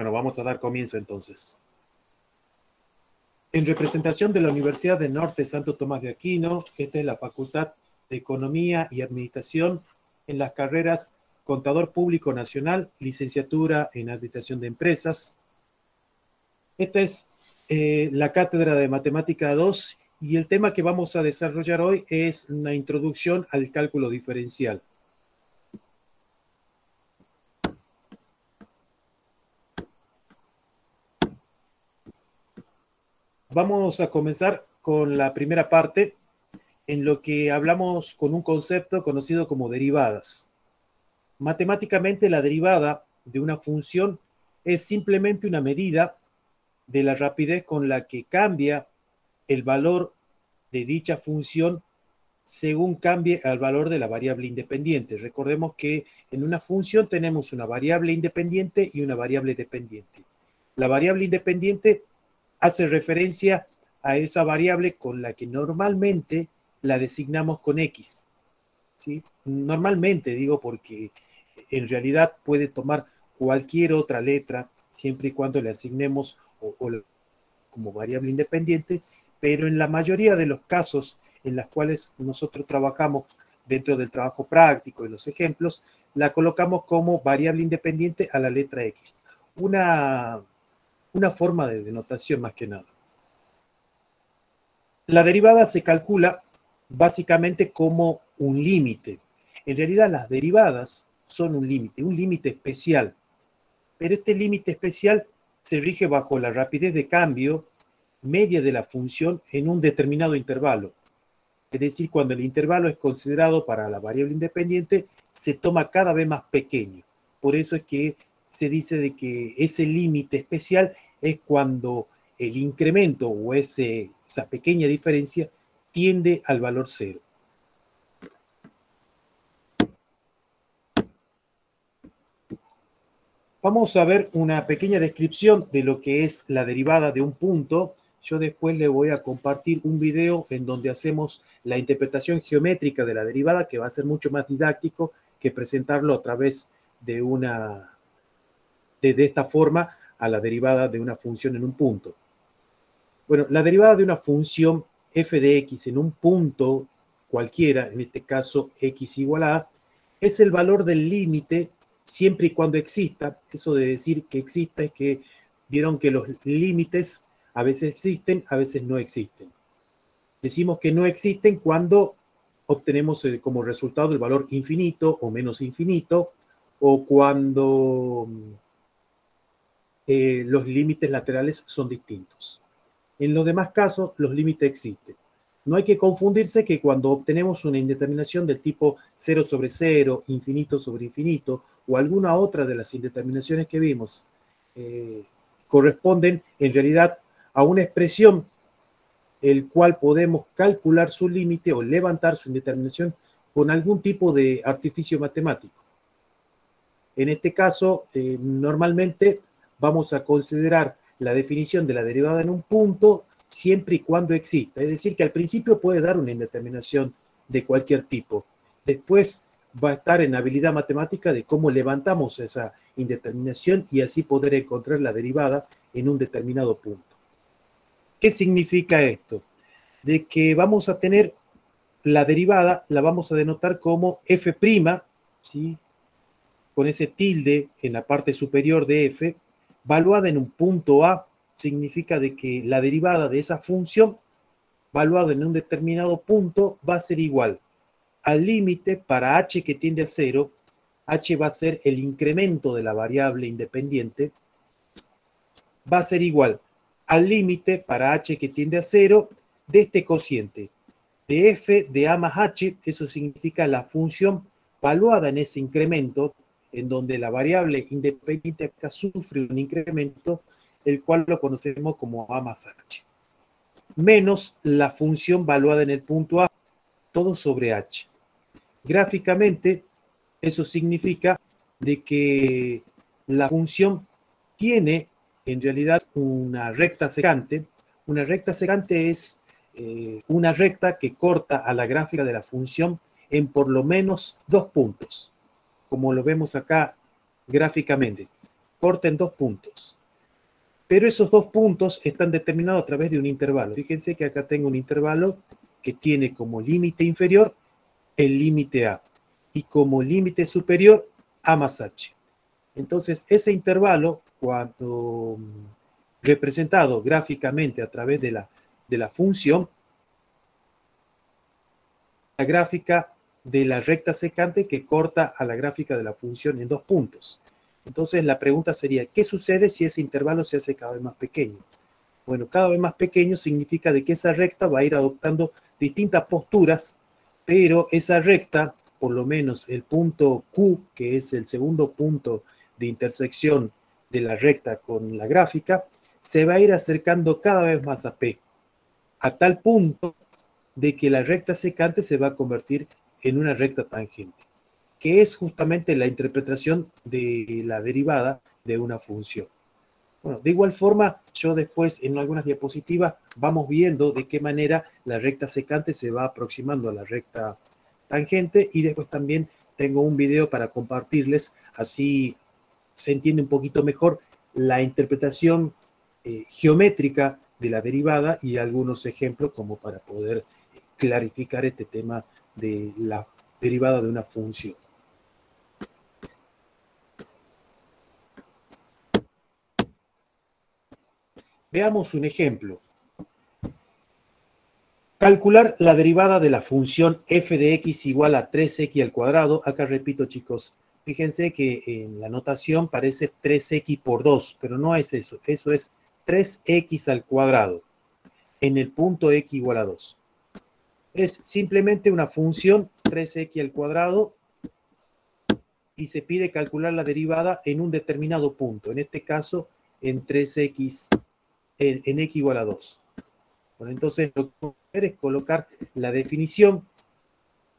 Bueno, vamos a dar comienzo entonces. En representación de la Universidad del Norte Santo Tomás de Aquino, esta es la Facultad de Economía y Administración en las carreras Contador Público Nacional, Licenciatura en Administración de Empresas. Esta es la Cátedra de Matemática 2 y el tema que vamos a desarrollar hoy es una introducción al cálculo diferencial. Vamos a comenzar con la primera parte, en lo que hablamos con un concepto conocido como derivadas. Matemáticamente, la derivada de una función es simplemente una medida de la rapidez con la que cambia el valor de dicha función según cambie el valor de la variable independiente. Recordemos que en una función tenemos una variable independiente y una variable dependiente. La variable independiente hace referencia a esa variable con la que normalmente la designamos con X, ¿sí? Normalmente digo porque en realidad puede tomar cualquier otra letra siempre y cuando le asignemos como variable independiente, pero en la mayoría de los casos en los cuales nosotros trabajamos dentro del trabajo práctico y los ejemplos, la colocamos como variable independiente a la letra X. Una forma de denotación más que nada. La derivada se calcula básicamente como un límite. En realidad las derivadas son un límite especial, pero este límite especial se rige bajo la rapidez de cambio media de la función en un determinado intervalo. Es decir, cuando el intervalo es considerado para la variable independiente, se toma cada vez más pequeño. Por eso es que se dice de que ese límite especial es cuando el incremento o esa pequeña diferencia tiende al valor cero. Vamos a ver una pequeña descripción de lo que es la derivada de un punto. Yo después le voy a compartir un video en donde hacemos la interpretación geométrica de la derivada, que va a ser mucho más didáctico que presentarlo a través de esta forma a la derivada de una función en un punto. Bueno, la derivada de una función f de x en un punto cualquiera, en este caso x igual a a, es el valor del límite siempre y cuando exista. Eso de decir que exista es que vieron que los límites a veces existen, a veces no existen. Decimos que no existen cuando obtenemos como resultado el valor infinito o menos infinito, o cuando los límites laterales son distintos. En los demás casos, los límites existen. No hay que confundirse que cuando obtenemos una indeterminación del tipo 0 sobre 0, infinito sobre infinito, o alguna otra de las indeterminaciones que vimos, corresponden en realidad a una expresión el cual podemos calcular su límite o levantar su indeterminación con algún tipo de artificio matemático. En este caso, normalmente vamos a considerar la definición de la derivada en un punto siempre y cuando exista. Es decir, que al principio puede dar una indeterminación de cualquier tipo. Después va a estar en habilidad matemática de cómo levantamos esa indeterminación y así poder encontrar la derivada en un determinado punto. ¿Qué significa esto? De que vamos a tener la derivada, la vamos a denotar como f', ¿sí? Con ese tilde en la parte superior de f, valuada en un punto A, significa de que la derivada de esa función, valuada en un determinado punto, va a ser igual al límite para h que tiende a 0, h va a ser el incremento de la variable independiente, va a ser igual al límite para h que tiende a 0 de este cociente, de f de a más h, eso significa la función valuada en ese incremento, en donde la variable independiente acá sufre un incremento, el cual lo conocemos como a más h, menos la función valuada en el punto A, todo sobre h. Gráficamente, eso significa de que la función tiene en realidad una recta secante. Una recta secante es una recta que corta a la gráfica de la función en por lo menos 2 puntos, como lo vemos acá gráficamente. Corta en 2 puntos. Pero esos dos puntos están determinados a través de un intervalo. Fíjense que acá tengo un intervalo que tiene como límite inferior el límite A y como límite superior A más H. Entonces, ese intervalo, cuando representado gráficamente a través de la función, la gráfica de la recta secante que corta a la gráfica de la función en dos puntos. Entonces, la pregunta sería, ¿qué sucede si ese intervalo se hace cada vez más pequeño? Bueno, cada vez más pequeño significa de que esa recta va a ir adoptando distintas posturas, pero esa recta, por lo menos el punto Q, que es el segundo punto de intersección de la recta con la gráfica, se va a ir acercando cada vez más a P, a tal punto de que la recta secante se va a convertir en una recta tangente, que es justamente la interpretación de la derivada de una función. Bueno, de igual forma, yo después en algunas diapositivas vamos viendo de qué manera la recta secante se va aproximando a la recta tangente, y después también tengo un video para compartirles, así se entiende un poquito mejor la interpretación geométrica de la derivada y algunos ejemplos como para poder clarificar este tema de la derivada de una función. Veamos un ejemplo. Calcular la derivada de la función f de x igual a 3x al cuadrado. Acá repito, chicos, fíjense que en la notación parece 3x por 2, pero no es eso. Eso es 3x al cuadrado en el punto x igual a 2. Es simplemente una función 3x al cuadrado y se pide calcular la derivada en un determinado punto. En este caso, en 3x, en x igual a 2. Bueno, entonces lo que voy a hacer es colocar la definición.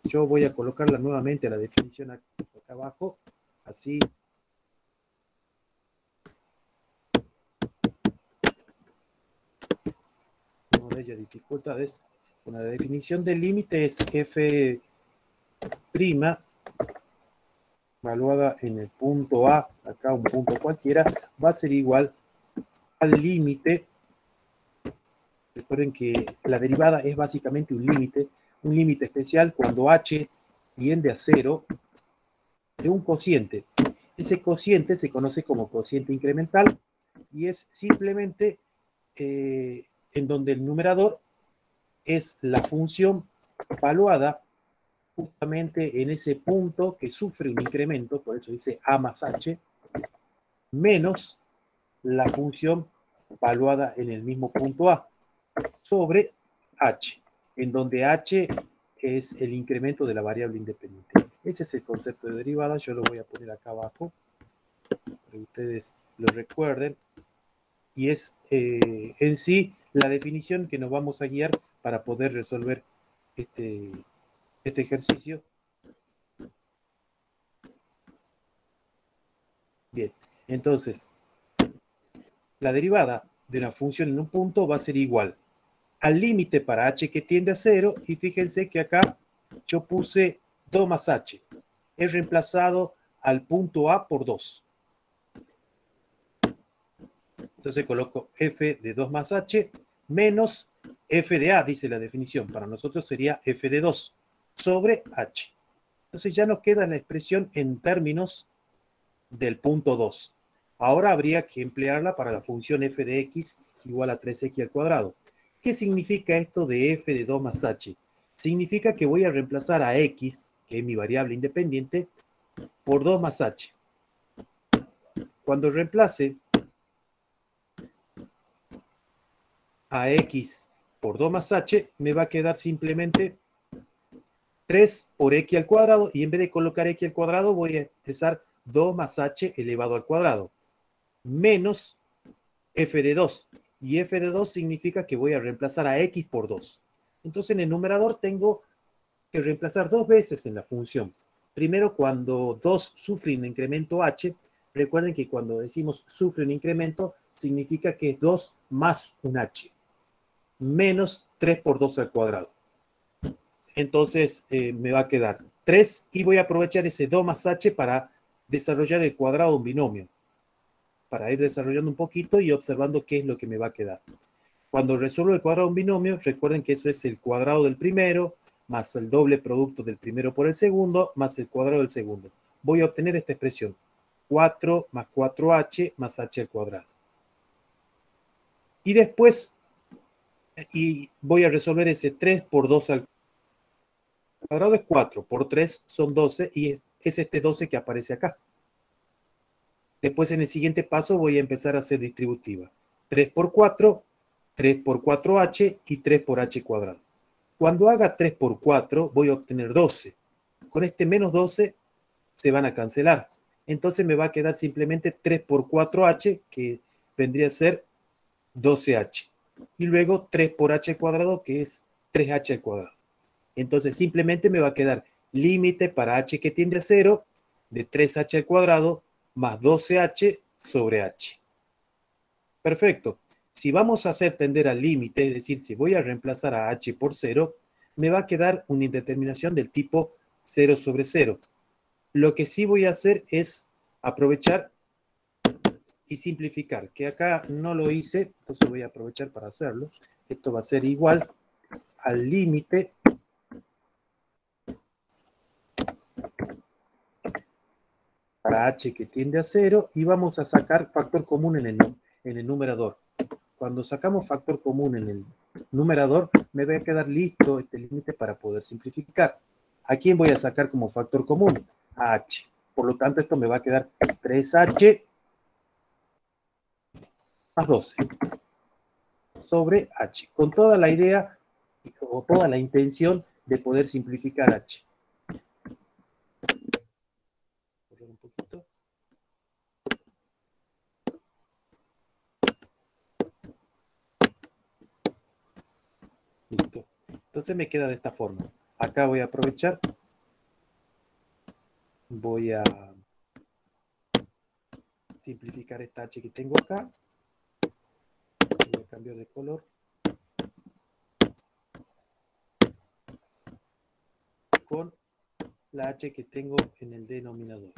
Yo voy a colocarla nuevamente, la definición acá abajo, así. No de ellas dificultades. Bueno, la definición del límite es f' evaluada en el punto A, acá un punto cualquiera, va a ser igual al límite. Recuerden que la derivada es básicamente un límite especial cuando h tiende a 0 de un cociente. Ese cociente se conoce como cociente incremental y es simplemente en donde el numerador es la función evaluada justamente en ese punto que sufre un incremento, por eso dice a más h, menos la función evaluada en el mismo punto A, sobre h, en donde h es el incremento de la variable independiente. Ese es el concepto de derivada. Yo lo voy a poner acá abajo para que ustedes lo recuerden. Y es en sí la definición que nos vamos a guiar para poder resolver este ejercicio. Bien, entonces, la derivada de una función en un punto va a ser igual al límite para h que tiende a 0, y fíjense que acá yo puse 2 más h. He reemplazado al punto A por 2. Entonces coloco f de 2 más h menos f de A, dice la definición. Para nosotros sería f de 2 sobre h. Entonces ya nos queda la expresión en términos del punto 2. Ahora habría que emplearla para la función f de x igual a 3x al cuadrado. ¿Qué significa esto de f de 2 más h? Significa que voy a reemplazar a x, que es mi variable independiente, por 2 más h. Cuando reemplace a x por 2 más h, me va a quedar simplemente 3 por x al cuadrado, y en vez de colocar x al cuadrado voy a expresar 2 más h elevado al cuadrado, menos f de 2. Y f de 2 significa que voy a reemplazar a x por 2. Entonces en el numerador tengo que reemplazar dos veces en la función. Primero, cuando 2 sufre un incremento h, recuerden que cuando decimos sufre un incremento, significa que es 2 más un h, menos 3 por 2 al cuadrado. Entonces me va a quedar 3, y voy a aprovechar ese 2 más h para desarrollar el cuadrado de un binomio. para ir desarrollando un poquito y observando qué es lo que me va a quedar. Cuando resuelvo el cuadrado de un binomio, recuerden que eso es el cuadrado del primero, más el doble producto del primero por el segundo, más el cuadrado del segundo. Voy a obtener esta expresión, 4 más 4h más h al cuadrado. Y después, voy a resolver ese 3 por 2 al cuadrado es 4, por 3 son 12, y es este 12 que aparece acá. Después, en el siguiente paso, voy a empezar a hacer distributiva. 3 por 4, 3 por 4h y 3 por h cuadrado. Cuando haga 3 por 4, voy a obtener 12. Con este menos 12 se van a cancelar. Entonces me va a quedar simplemente 3 por 4h, que vendría a ser 12h. Y luego 3 por h cuadrado, que es 3h al cuadrado. Entonces simplemente me va a quedar límite para h que tiende a 0 de 3h al cuadrado más 12h sobre h. Perfecto. Si vamos a hacer tender al límite, es decir, si voy a reemplazar a h por 0, me va a quedar una indeterminación del tipo 0 sobre 0. Lo que sí voy a hacer es aprovechar y simplificar, que acá no lo hice, entonces voy a aprovechar para hacerlo. Esto va a ser igual al límite para h que tiende a 0 y vamos a sacar factor común en el numerador. Cuando sacamos factor común en el numerador, me va a quedar listo este límite para poder simplificar. ¿A quién voy a sacar como factor común? A h. Por lo tanto, esto me va a quedar 3h más 12 sobre h, con toda la idea o toda la intención de poder simplificar h. Correr un poquito. Listo. Entonces me queda de esta forma. Acá voy a aprovechar. Voy a simplificar esta h que tengo acá. Voy a cambiar de color. Con la h que tengo en el denominador.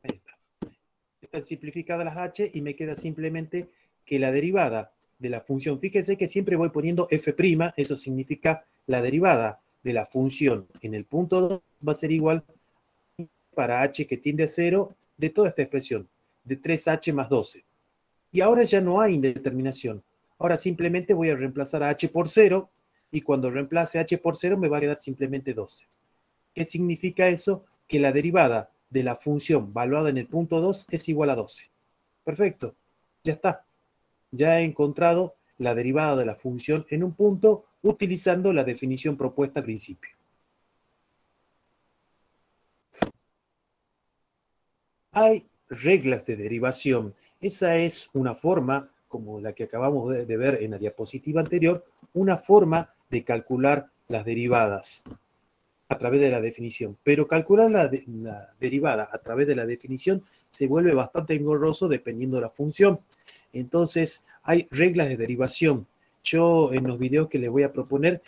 Ahí está. Están simplificadas las h y me queda simplemente que la derivada de la función, fíjese que siempre voy poniendo f', eso significa la derivada de la función en el punto 2 va a ser igual para h que tiende a 0 de toda esta expresión, de 3h más 12. Y ahora ya no hay indeterminación. Ahora simplemente voy a reemplazar a h por 0 y cuando reemplace h por 0 me va a quedar simplemente 12. ¿Qué significa eso? Que la derivada de la función valuada en el punto 2 es igual a 12. Perfecto, ya está. Ya he encontrado la derivada de la función en un punto utilizando la definición propuesta al principio. Hay reglas de derivación. Esa es una forma, como la que acabamos de ver en la diapositiva anterior, una forma de calcular las derivadas a través de la definición. Pero calcular la derivada a través de la definición se vuelve bastante engorroso dependiendo de la función. Entonces, hay reglas de derivación. Yo en los videos que les voy a proponer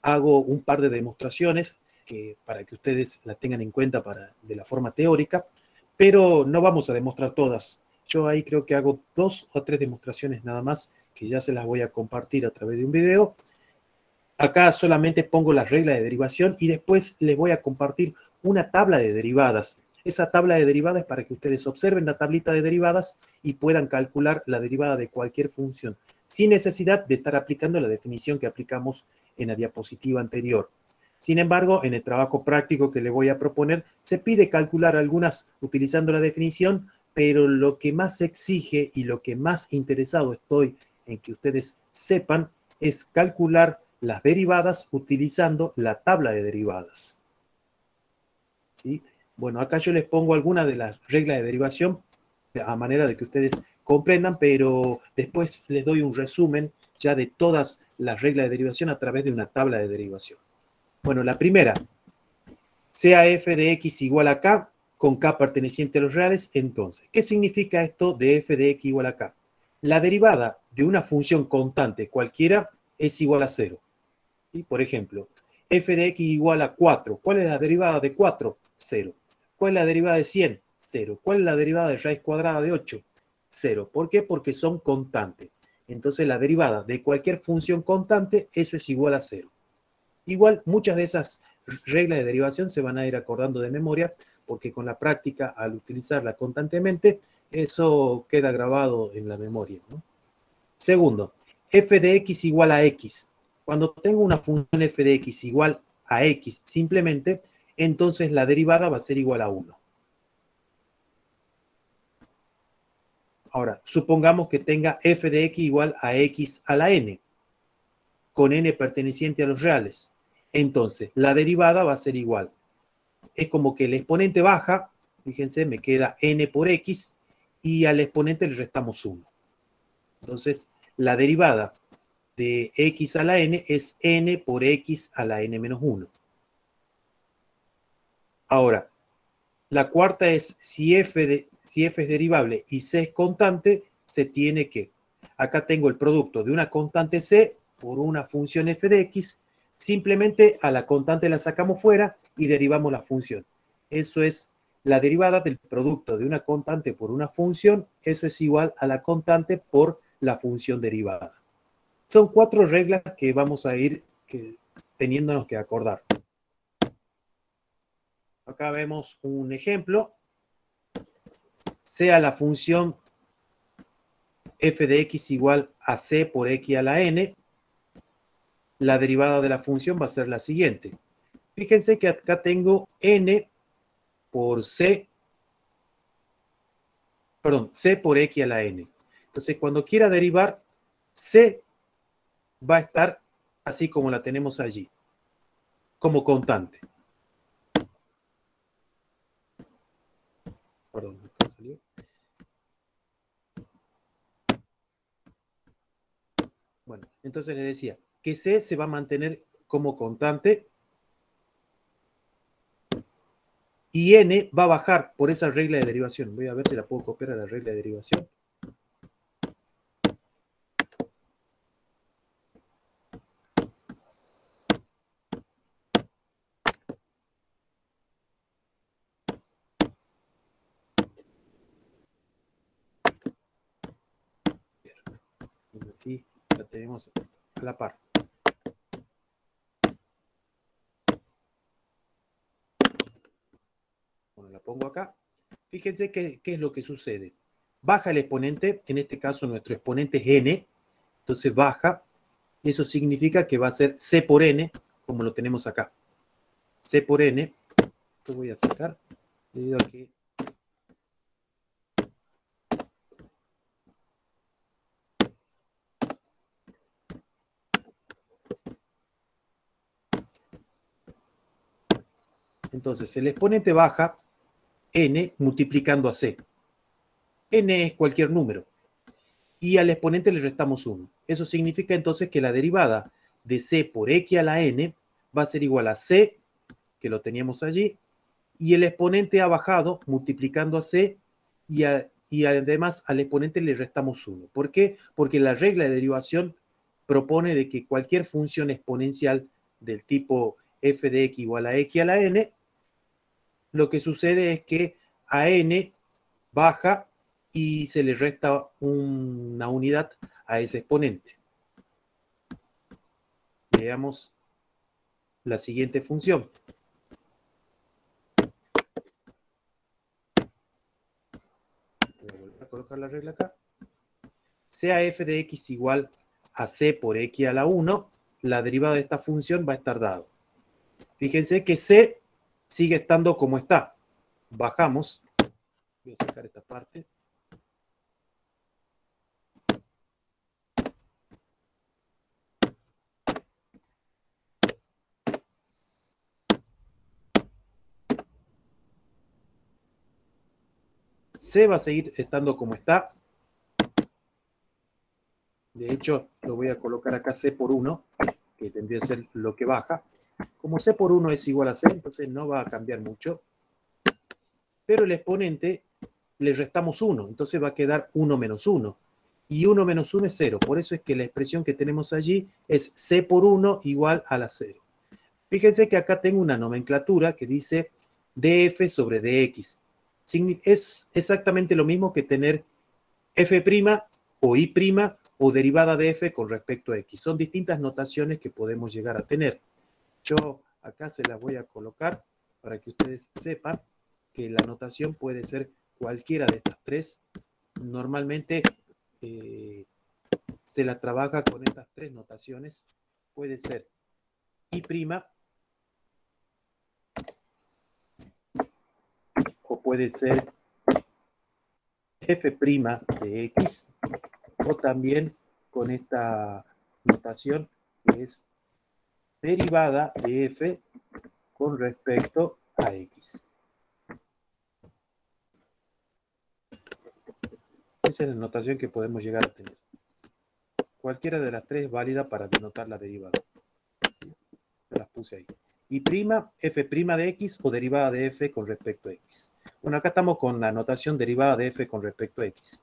hago un par de demostraciones para que ustedes las tengan en cuenta de la forma teórica, pero no vamos a demostrar todas. Yo ahí creo que hago 2 o 3 demostraciones nada más, que ya se las voy a compartir a través de un video. Acá solamente pongo las reglas de derivación y después les voy a compartir una tabla de derivadas. Esa tabla de derivadas es para que ustedes observen la tablita de derivadas y puedan calcular la derivada de cualquier función, sin necesidad de estar aplicando la definición que aplicamos en la diapositiva anterior. Sin embargo, en el trabajo práctico que les voy a proponer, se pide calcular algunas utilizando la definición, pero lo que más se exige y lo que más interesado estoy en que ustedes sepan es calcular las derivadas utilizando la tabla de derivadas. ¿sí? Bueno, acá yo les pongo algunas de las reglas de derivación a manera de que ustedes comprendan, pero después les doy un resumen ya de todas las reglas de derivación a través de una tabla de derivación. Bueno, la primera, sea f de x igual a k, con k perteneciente a los reales, entonces, ¿qué significa esto de f de x igual a k? La derivada de una función constante cualquiera es igual a 0. ¿Sí? Por ejemplo, f de x igual a 4. ¿Cuál es la derivada de 4? 0. ¿Cuál es la derivada de 100? 0. ¿Cuál es la derivada de raíz cuadrada de 8? 0. ¿Por qué? Porque son constantes. Entonces la derivada de cualquier función constante, eso es igual a 0. Igual, muchas de esas reglas de derivación se van a ir acordando de memoria, porque con la práctica, al utilizarla constantemente, eso queda grabado en la memoria, ¿no? Segundo, f de x igual a x. Cuando tengo una función f de x igual a x simplemente, entonces la derivada va a ser igual a 1. Ahora, supongamos que tenga f de x igual a x a la n, con n perteneciente a los reales. Entonces, la derivada va a ser igual. Es como que el exponente baja, fíjense, me queda n por x, y al exponente le restamos 1. Entonces, la derivada de x a la n es n por x a la n menos 1. Ahora, la cuarta es si f es derivable y c es constante, se tiene que, acá tengo el producto de una constante c por una función f de x, simplemente a la constante la sacamos fuera y derivamos la función. Eso es la derivada del producto de una constante por una función, eso es igual a la constante por la función derivada. Son 4 reglas que vamos a ir teniéndonos que acordar. Acá vemos un ejemplo. Sea la función f de x igual a c por x a la n, la derivada de la función va a ser la siguiente. Fíjense que acá tengo n por c, perdón, c por x a la n. Entonces, cuando quiera derivar, c va a estar así como la tenemos allí, como constante. Perdón, acá salió. Bueno, entonces les decía que c se va a mantener como constante y n va a bajar por esa regla de derivación. Voy a ver si la puedo copiar a la regla de derivación. Y así la tenemos a la par. Bueno, la pongo acá. Fíjense qué es lo que sucede. Baja el exponente, en este caso nuestro exponente es n, entonces baja, eso significa que va a ser c por n, como lo tenemos acá. C por n, lo voy a sacar, debido a que entonces el exponente baja n multiplicando a c. N es cualquier número. Y al exponente le restamos 1. Eso significa entonces que la derivada de c por x a la n va a ser igual a c, que lo teníamos allí, y el exponente ha bajado multiplicando a c, y además al exponente le restamos 1. ¿Por qué? Porque la regla de derivación propone de que cualquier función exponencial del tipo f de x igual a x a la n, lo que sucede es que a n baja y se le resta una unidad a ese exponente. Veamos la siguiente función. Voy a volver a colocar la regla acá. Sea f de x igual a c por x a la 1, la derivada de esta función va a estar dado. Fíjense que c sigue estando como está. Bajamos. Voy a sacar esta parte. C va a seguir estando como está. De hecho, lo voy a colocar acá C por 1, que tendría que ser lo que baja. Como C por 1 es igual a C, entonces no va a cambiar mucho. Pero el exponente le restamos 1, entonces va a quedar 1 menos 1. Y 1 menos 1 es 0. Por eso es que la expresión que tenemos allí es C por 1 igual a la 0. Fíjense que acá tengo una nomenclatura que dice df sobre dx. Es exactamente lo mismo que tener f' o i' o derivada de f con respecto a x. Son distintas notaciones que podemos llegar a tener. Yo acá se las voy a colocar para que ustedes sepan que la notación puede ser cualquiera de estas tres. Normalmente se la trabaja con estas tres notaciones. Puede ser i' o puede ser f' de x, o también con esta notación que es derivada de f con respecto a x. Esa es la notación que podemos llegar a tener. Cualquiera de las tres es válida para denotar la derivada. Las puse ahí. Y prima, f' de x o derivada de f con respecto a x. Bueno, acá estamos con la notación derivada de f con respecto a x.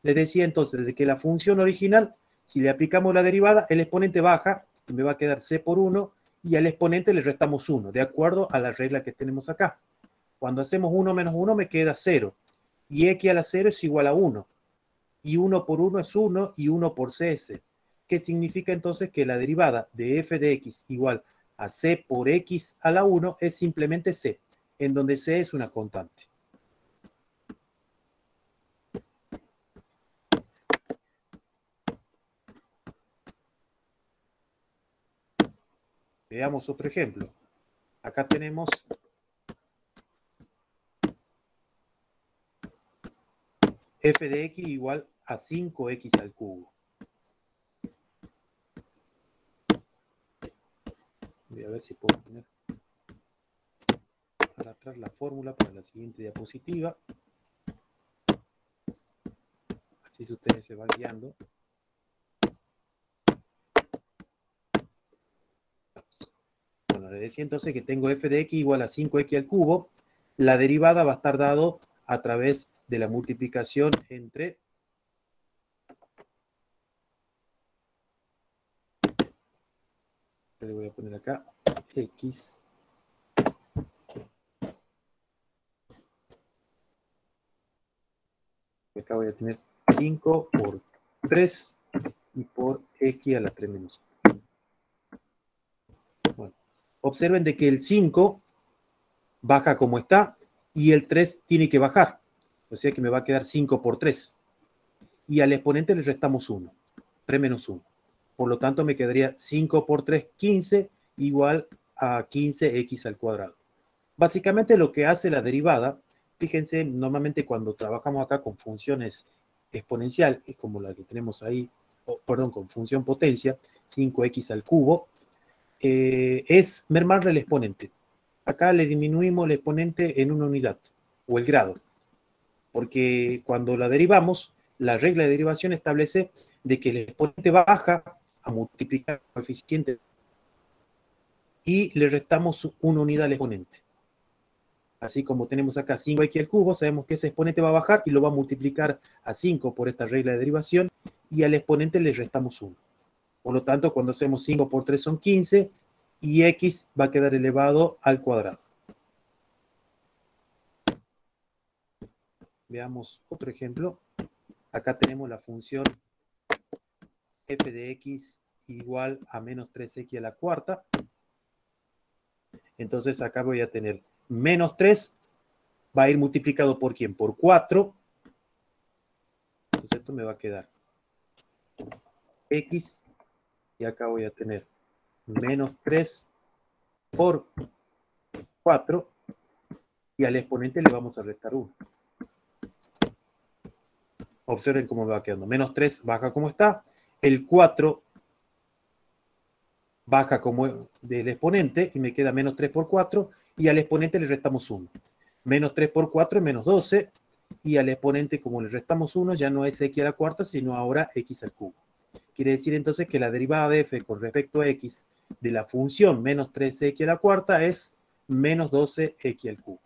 Les decía entonces de que la función original, si le aplicamos la derivada, el exponente baja, y me va a quedar c por 1, y al exponente le restamos 1, de acuerdo a la regla que tenemos acá. Cuando hacemos 1 menos 1 me queda 0, y x a la 0 es igual a 1, y 1 por 1 es 1, y 1 por c es c. ¿Qué significa entonces? Que la derivada de f de x igual a c por x a la 1 es simplemente c, en donde c es una constante. Veamos otro ejemplo. Acá tenemos f de x igual a 5x al cubo. Voy a ver si puedo poner para atrás la fórmula para la siguiente diapositiva. Así si ustedes se van guiando. Bueno, les decía entonces que tengo f de x igual a 5x al cubo. La derivada va a estar dado a través de la multiplicación entre le voy a poner acá x acá voy a tener 5 por 3 y por x a la 3 menos 1. Bueno, observen de que el 5 baja como está y el 3 tiene que bajar. O sea que me va a quedar 5 por 3. Y al exponente le restamos 1, 3 menos 1. Por lo tanto me quedaría 5 por 3, 15, igual a 15x al cuadrado. Básicamente lo que hace la derivada, fíjense, normalmente cuando trabajamos acá con funciones exponencial, es como la que tenemos ahí, perdón, con función potencia, 5x al cubo, es mermarle el exponente. Acá le disminuimos el exponente en una unidad, o el grado, porque cuando la derivamos, la regla de derivación establece de que el exponente baja a multiplicar el coeficiente y le restamos una unidad al exponente. Así como tenemos acá 5x al cubo, sabemos que ese exponente va a bajar y lo va a multiplicar a 5 por esta regla de derivación y al exponente le restamos 1. Por lo tanto, cuando hacemos 5 por 3 son 15 y x va a quedar elevado al cuadrado. Veamos otro ejemplo. Acá tenemos la función f de x igual a menos 3x a la cuarta. Entonces acá voy a tener menos 3, va a ir multiplicado por ¿quién? Por 4. Entonces esto me va a quedar x, y acá voy a tener menos 3 por 4, y al exponente le vamos a restar 1. Observen cómo me va quedando. Menos 3 baja como está, el 4 baja como del exponente, y me queda menos 3 por 4, y al exponente le restamos 1. Menos 3 por 4 es menos 12, y al exponente, como le restamos 1, ya no es x a la cuarta, sino ahora x al cubo. Quiere decir entonces que la derivada de f con respecto a x de la función menos 3x a la cuarta es menos 12x al cubo.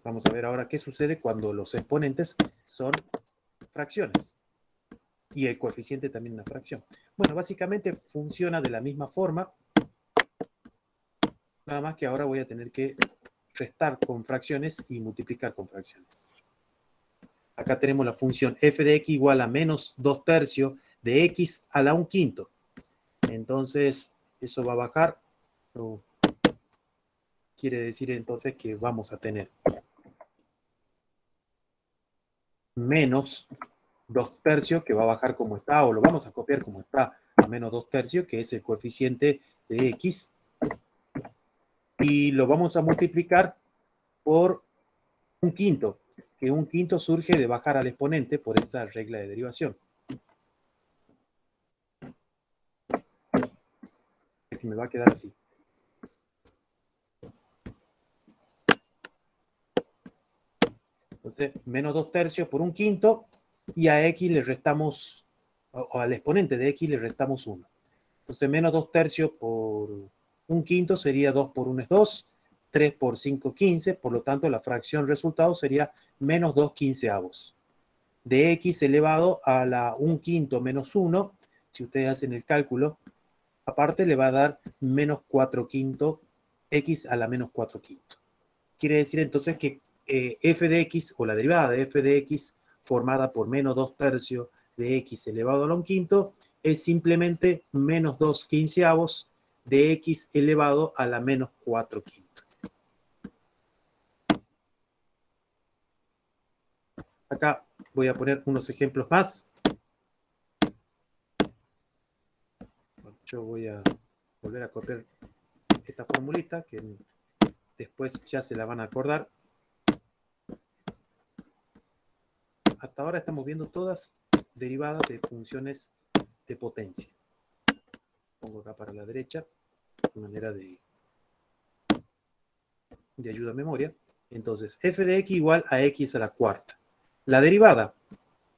Vamos a ver ahora qué sucede cuando los exponentes son fracciones. Y el coeficiente también una fracción. Bueno, básicamente funciona de la misma forma. Nada más que ahora voy a tener que restar con fracciones y multiplicar con fracciones. Acá tenemos la función f de x igual a menos 2 tercios de x a la 1/5. Entonces, eso va a bajar. Quiere decir entonces que vamos a tener menos 2 tercios, que va a bajar como está, o lo vamos a copiar como está, a menos 2 tercios, que es el coeficiente de x. Y lo vamos a multiplicar por 1/5, que 1/5 surge de bajar al exponente por esa regla de derivación. Que me va a quedar así. Entonces, menos 2 tercios por 1/5, y a x le restamos, o al exponente de x le restamos 1. Entonces, menos 2 tercios por 1/5 sería 2 por 1 es 2, 3 por 5, 15, por lo tanto, la fracción resultado sería menos 2/15. De x elevado a la 1/5 menos 1, si ustedes hacen el cálculo, aparte le va a dar menos 4/5, x a la menos 4/5. Quiere decir entonces que f de x, o la derivada de f de x, formada por menos 2 tercios de x elevado a la 1/5, es simplemente menos 2/15 de x elevado a la menos 4/5. Acá voy a poner unos ejemplos más. Yo voy a volver a copiar esta formulita, que después ya se la van a acordar. Hasta ahora estamos viendo todas derivadas de funciones de potencia. Pongo acá para la derecha, de manera de ayuda a memoria. Entonces, f de x igual a x a la cuarta. La derivada,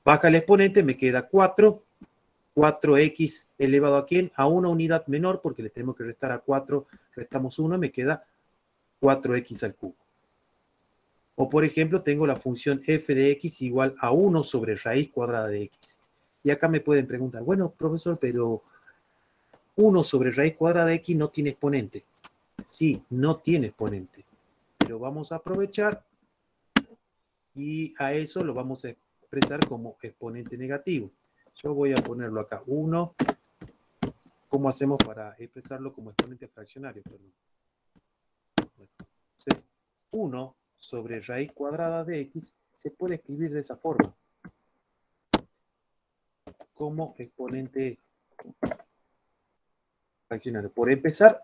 baja el exponente, me queda 4. 4x elevado a ¿quién? A una unidad menor, porque le tenemos que restar a 4, restamos 1, me queda 4x al cubo. O, por ejemplo, tengo la función f de x igual a 1 sobre raíz cuadrada de x. Y acá me pueden preguntar, bueno, profesor, pero 1 sobre raíz cuadrada de x no tiene exponente. Sí, no tiene exponente. Pero vamos a aprovechar y a eso lo vamos a expresar como exponente negativo. Yo voy a ponerlo acá, 1. ¿Cómo hacemos para expresarlo como exponente fraccionario? Perdón. Bueno, 1 sobre raíz cuadrada de x se puede escribir de esa forma, como exponente fraccionario. Por empezar,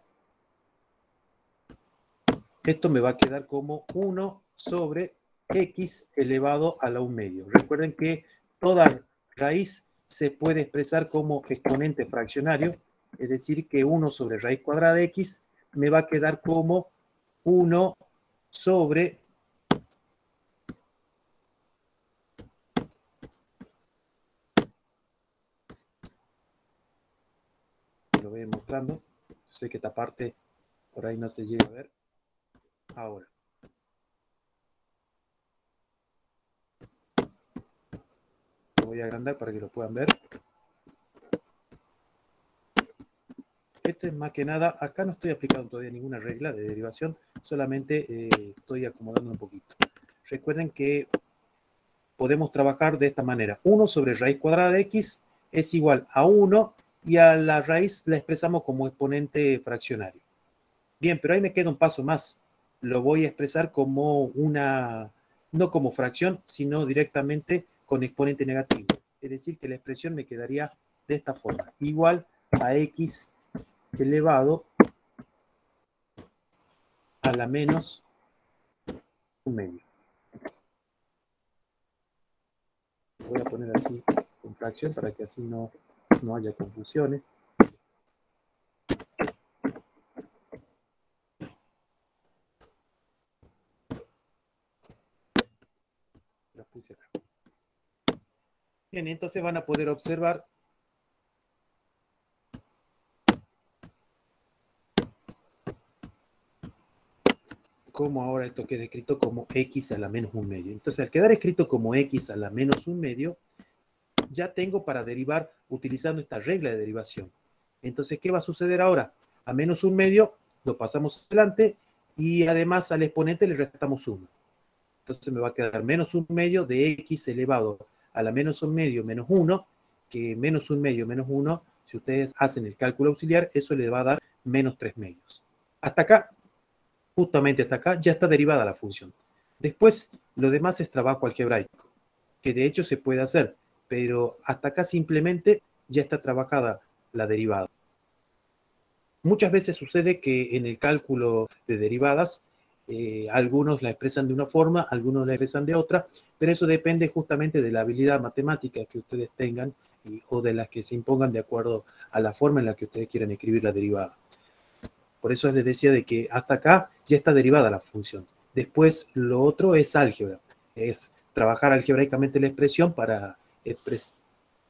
esto me va a quedar como 1 sobre x elevado a la 1/2. Recuerden que toda raíz se puede expresar como exponente fraccionario, es decir, que 1 sobre raíz cuadrada de x me va a quedar como 1 sobre lo voy mostrando. Yo sé que esta parte por ahí no se llega a ver. Ahora. Lo voy a agrandar para que lo puedan ver. Este es más que nada, acá no estoy aplicando todavía ninguna regla de derivación, solamente estoy acomodando un poquito. Recuerden que podemos trabajar de esta manera. 1 sobre raíz cuadrada de x es igual a 1 y a la raíz la expresamos como exponente fraccionario. Bien, pero ahí me queda un paso más. Lo voy a expresar como una, no como fracción, sino directamente con exponente negativo. Es decir, que la expresión me quedaría de esta forma. Igual a x elevado a la menos 1/2. Voy a poner así con fracción para que así no haya confusiones. puse acá. Bien, entonces van a poder observar cómo ahora esto queda escrito como x a la menos 1/2. Entonces, al quedar escrito como x a la menos 1/2, ya tengo para derivar utilizando esta regla de derivación. Entonces, ¿qué va a suceder ahora? A menos 1/2 lo pasamos adelante y además al exponente le restamos 1. Entonces me va a quedar menos 1/2 de x elevado a la menos 1/2 menos 1, que menos 1/2 menos 1, si ustedes hacen el cálculo auxiliar, eso le va a dar menos 3/2. Hasta acá, justamente hasta acá, ya está derivada la función. Después, lo demás es trabajo algebraico, que de hecho se puede hacer, pero hasta acá simplemente ya está trabajada la derivada. Muchas veces sucede que en el cálculo de derivadas, algunos la expresan de una forma, algunos la expresan de otra, pero eso depende justamente de la habilidad matemática que ustedes tengan o de las que se impongan de acuerdo a la forma en la que ustedes quieran escribir la derivada. Por eso les decía de que hasta acá ya está derivada la función. Después lo otro es álgebra, es trabajar algebraicamente la expresión para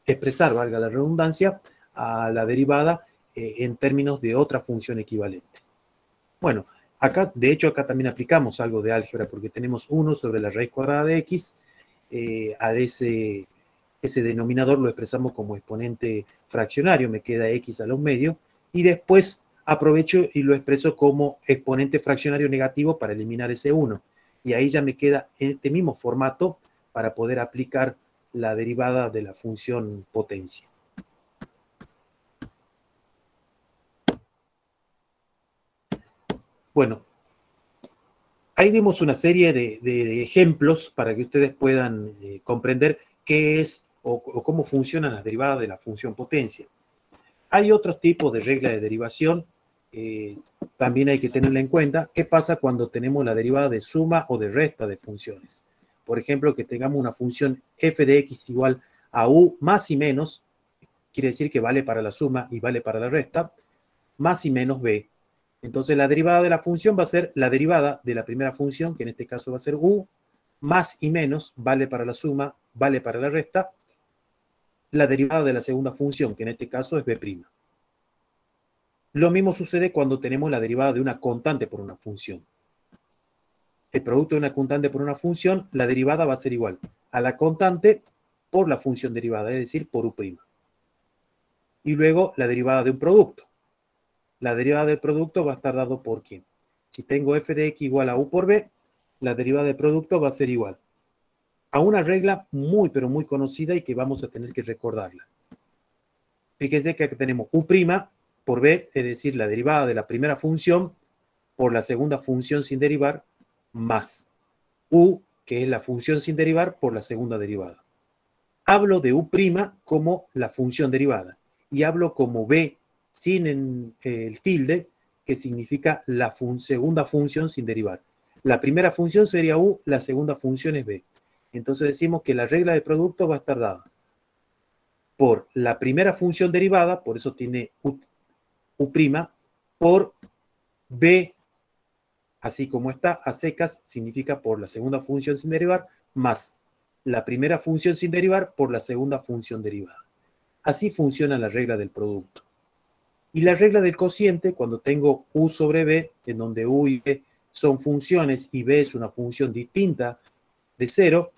expresar, valga la redundancia, a la derivada en términos de otra función equivalente. Bueno, acá, de hecho, acá también aplicamos algo de álgebra porque tenemos 1 sobre la raíz cuadrada de x, a ese denominador lo expresamos como exponente fraccionario, me queda x a la 1/2, y después aprovecho y lo expreso como exponente fraccionario negativo para eliminar ese 1. Y ahí ya me queda en este mismo formato para poder aplicar la derivada de la función potencia. Bueno, ahí dimos una serie de ejemplos para que ustedes puedan comprender qué es o cómo funcionan las derivadas de la función potencia. Hay otros tipos de regla de derivación, también hay que tenerla en cuenta. ¿Qué pasa cuando tenemos la derivada de suma o de resta de funciones? Por ejemplo, que tengamos una función f de x igual a u más y menos, quiere decir que vale para la suma y vale para la resta, más y menos b. Entonces la derivada de la función va a ser la derivada de la primera función, que en este caso va a ser u, más y menos, vale para la suma, vale para la resta, la derivada de la segunda función, que en este caso es b'. Lo mismo sucede cuando tenemos la derivada de una constante por una función. El producto de una constante por una función, la derivada va a ser igual a la constante por la función derivada, es decir, por u'. Y luego la derivada de un producto. La derivada del producto va a estar dado por ¿quién? Si tengo f de x igual a u por b, la derivada del producto va a ser igual a una regla muy, pero muy conocida y que vamos a tener que recordarla. Fíjense que aquí tenemos u' por b, es decir, la derivada de la primera función por la segunda función sin derivar, más u, que es la función sin derivar, por la segunda derivada. Hablo de u' como la función derivada y hablo como b sin el tilde, que significa la segunda función sin derivar. La primera función sería u, la segunda función es b. Entonces decimos que la regla de producto va a estar dada por la primera función derivada, por eso tiene u', por b, así como está, a secas, significa por la segunda función sin derivar, más la primera función sin derivar por la segunda función derivada. Así funciona la regla del producto. Y la regla del cociente, cuando tengo u sobre b, en donde u y b son funciones y b es una función distinta de 0,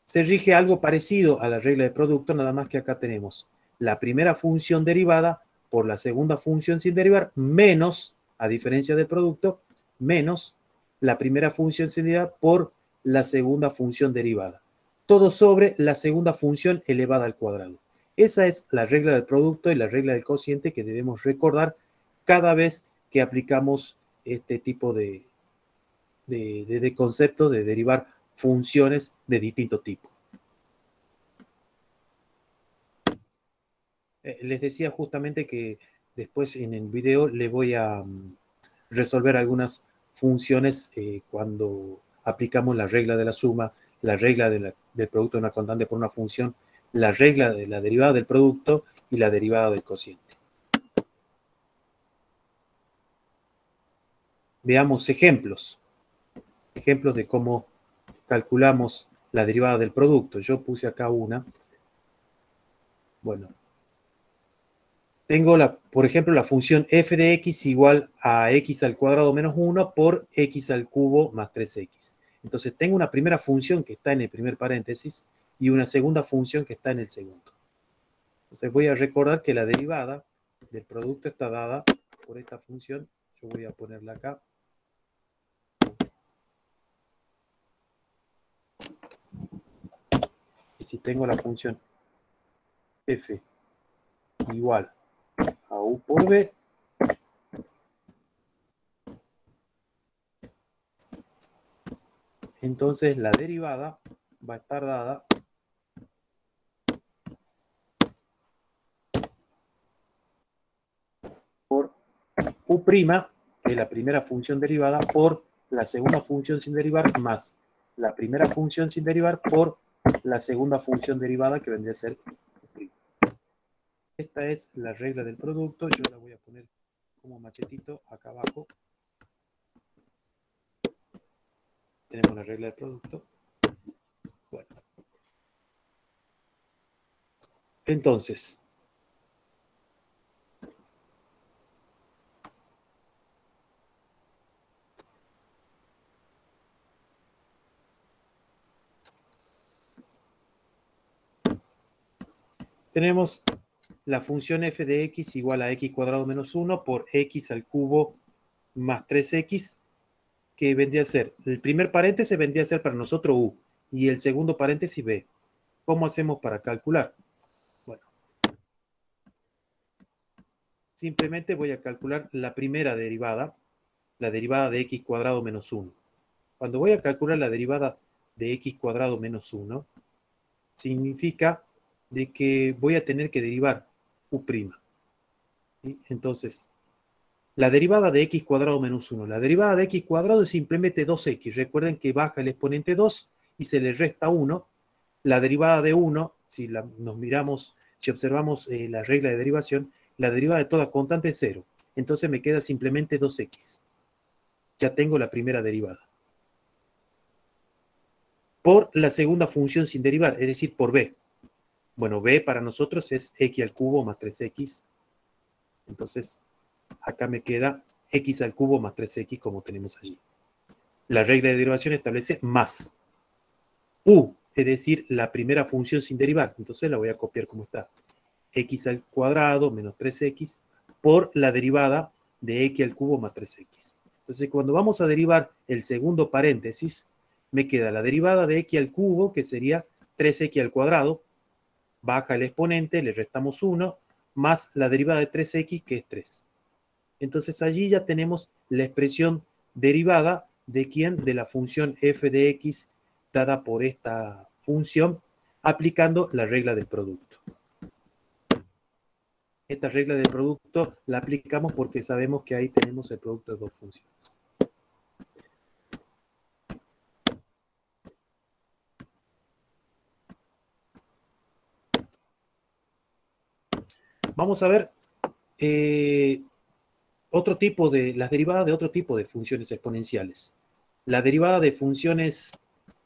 se rige algo parecido a la regla de producto, nada más que acá tenemos la primera función derivada por la segunda función sin derivar, menos, a diferencia del producto, menos la primera función sin derivar por la segunda función derivada. Todo sobre la segunda función elevada al cuadrado. Esa es la regla del producto y la regla del cociente que debemos recordar cada vez que aplicamos este tipo de conceptos de derivar funciones de distinto tipo. Les decía justamente que después en el video le voy a resolver algunas funciones cuando aplicamos la regla de la suma, la regla del producto de una constante por una función, la regla de la derivada del producto y la derivada del cociente. Veamos ejemplos de cómo calculamos la derivada del producto. Yo puse acá una. Bueno, tengo, por ejemplo, la función f de x igual a x al cuadrado menos 1 por x al cubo más 3x. Entonces tengo una primera función que está en el primer paréntesis y una segunda función que está en el segundo. Entonces voy a recordar que la derivada del producto está dada por esta función. Yo voy a ponerla acá. Y si tengo la función f igual a u por b, entonces la derivada va a estar dada por u', que es la primera función derivada, por la segunda función sin derivar, más la primera función sin derivar por la segunda función derivada, que vendría a ser u'. Esta es la regla del producto. Yo la voy a poner como machetito acá abajo. Tenemos la regla del producto. Bueno. Entonces, tenemos la función f de x igual a x cuadrado menos 1 por x al cubo más 3x, que vendría a ser, el primer paréntesis vendría a ser para nosotros u, y el segundo paréntesis b. ¿Cómo hacemos para calcular? Bueno, simplemente voy a calcular la primera derivada, la derivada de x cuadrado menos 1. Cuando voy a calcular la derivada de x cuadrado menos 1, significa de que voy a tener que derivar u'. ¿Sí? Entonces, la derivada de x cuadrado menos 1. La derivada de x cuadrado es simplemente 2x. Recuerden que baja el exponente 2 y se le resta 1. La derivada de 1, si nos miramos, si observamos la regla de derivación, la derivada de toda constante es 0. Entonces me queda simplemente 2x. Ya tengo la primera derivada. Por la segunda función sin derivar, es decir, por b. Bueno, b para nosotros es x al cubo más 3x. Entonces, acá me queda x al cubo más 3x como tenemos allí. La regla de derivación establece más u, es decir, la primera función sin derivar. Entonces la voy a copiar como está. X al cuadrado menos 3x por la derivada de x al cubo más 3x. Entonces, cuando vamos a derivar el segundo paréntesis, me queda la derivada de x al cubo, que sería 3x al cuadrado, baja el exponente, le restamos 1, más la derivada de 3x, que es 3. Entonces, allí ya tenemos la expresión derivada de quién, de la función f de x dada por esta función, aplicando la regla del producto. Esta regla del producto la aplicamos porque sabemos que ahí tenemos el producto de dos funciones. Vamos a ver las derivadas de otro tipo de funciones exponenciales. La derivada de funciones,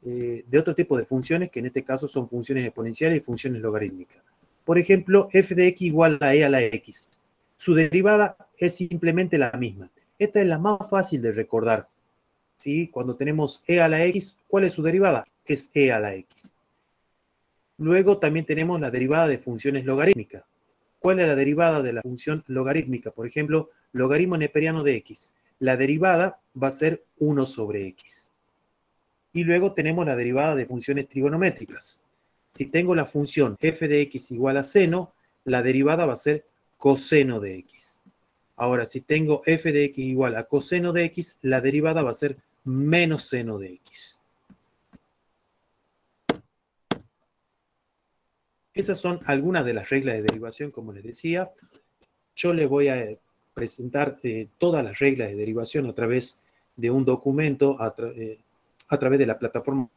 de otro tipo de funciones, que en este caso son funciones exponenciales y funciones logarítmicas. Por ejemplo, f de x igual a e a la x. Su derivada es simplemente la misma. Esta es la más fácil de recordar. ¿Sí? Cuando tenemos e a la x, ¿cuál es su derivada? Es e a la x. Luego también tenemos la derivada de funciones logarítmicas. ¿Cuál es la derivada de la función logarítmica? Por ejemplo, logaritmo neperiano de x. La derivada va a ser 1 sobre x. Y luego tenemos la derivada de funciones trigonométricas. Si tengo la función f de x igual a seno, la derivada va a ser coseno de x. Ahora, si tengo f de x igual a coseno de x, la derivada va a ser menos seno de x. Esas son algunas de las reglas de derivación, como les decía. Yo les voy a presentar todas las reglas de derivación a través de un documento, a través de la plataforma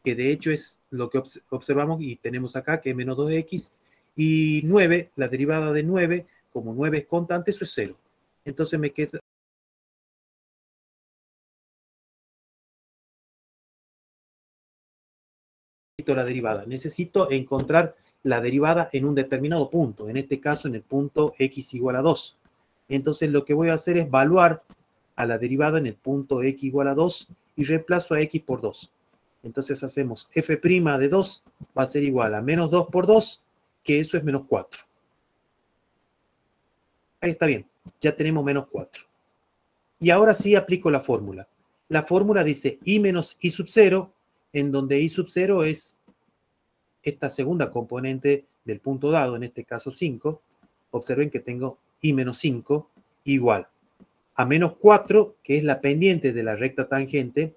que de hecho es lo que observamos y tenemos acá, que es menos 2x, y 9, la derivada de 9, como 9 es constante, eso es 0. Entonces me queda la derivada. Necesito encontrar la derivada en un determinado punto, en este caso en el punto x igual a 2. Entonces lo que voy a hacer es evaluar a la derivada en el punto x igual a 2 y reemplazo a x por 2. Entonces hacemos f' de 2 va a ser igual a menos 2 por 2, que eso es menos 4. Ahí está bien, ya tenemos menos 4. Y ahora sí aplico la fórmula. La fórmula dice i menos i sub 0, en donde i sub 0 es esta segunda componente del punto dado, en este caso 5. Observen que tengo i menos 5 igual a menos 4, que es la pendiente de la recta tangente,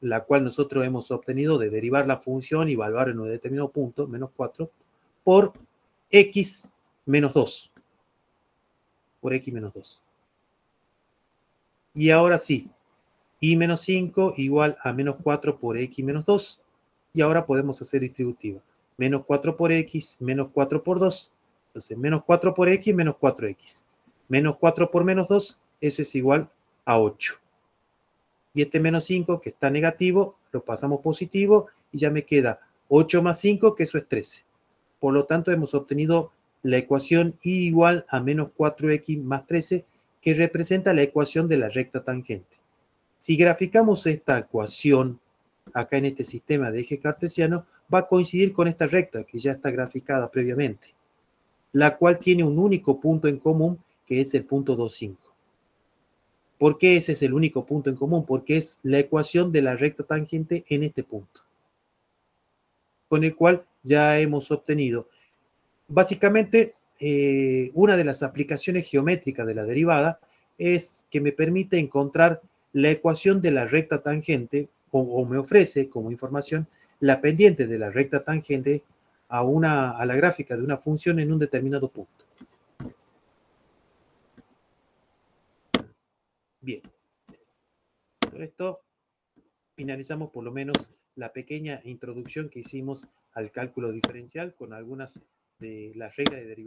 la cual nosotros hemos obtenido de derivar la función y evaluar en un determinado punto, menos 4, por x menos 2. Por x menos 2. Y ahora sí, i menos 5 igual a menos 4 por x menos 2. Y ahora podemos hacer distributiva. Menos 4 por x, menos 4 por 2. Entonces, menos 4 por x, menos 4x. Menos 4 por menos 2, eso es igual a 8. Y este menos 5, que está negativo, lo pasamos positivo y ya me queda 8 más 5, que eso es 13. Por lo tanto, hemos obtenido la ecuación y igual a menos 4x más 13, que representa la ecuación de la recta tangente. Si graficamos esta ecuación acá en este sistema de eje cartesiano, va a coincidir con esta recta que ya está graficada previamente, la cual tiene un único punto en común, que es el punto 2,5. ¿Por qué ese es el único punto en común? Porque es la ecuación de la recta tangente en este punto, con el cual ya hemos obtenido básicamente una de las aplicaciones geométricas de la derivada es que me permite encontrar la ecuación de la recta tangente o me ofrece como información la pendiente de la recta tangente a la gráfica de una función en un determinado punto. Bien, con esto finalizamos por lo menos la pequeña introducción que hicimos al cálculo diferencial con algunas de las reglas de derivación.